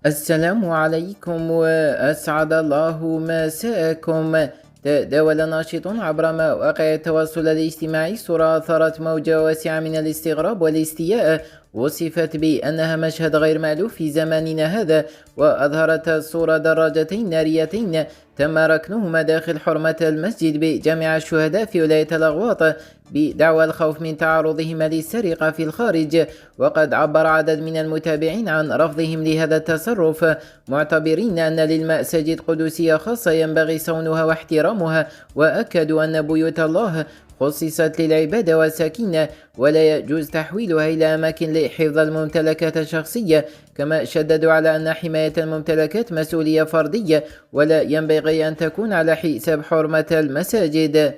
السلام عليكم وأسعد الله مساءكم. تداول ناشط عبر مواقع التواصل الاجتماعي صورة أثارت موجة واسعة من الاستغراب والاستياء، وصفت بأنها مشهد غير مألوف في زماننا هذا، وأظهرت الصورة دراجتين ناريتين تم ركنهما داخل حرمة المسجد بجامع الشهداء في ولاية الأغواط بدعوى الخوف من تعرضهما للسرقة في الخارج. وقد عبر عدد من المتابعين عن رفضهم لهذا التصرف، معتبرين أن للمساجد قدسية خاصة ينبغي صونها واحترامها، وأكدوا أن بيوت الله خصصت للعبادة والسكينة ولا يجوز تحويلها إلى أماكن لحفظ الممتلكات الشخصية. كما شددوا على أن حماية الممتلكات مسؤولية فردية ولا ينبغي أن تكون على حساب حرمة المساجد.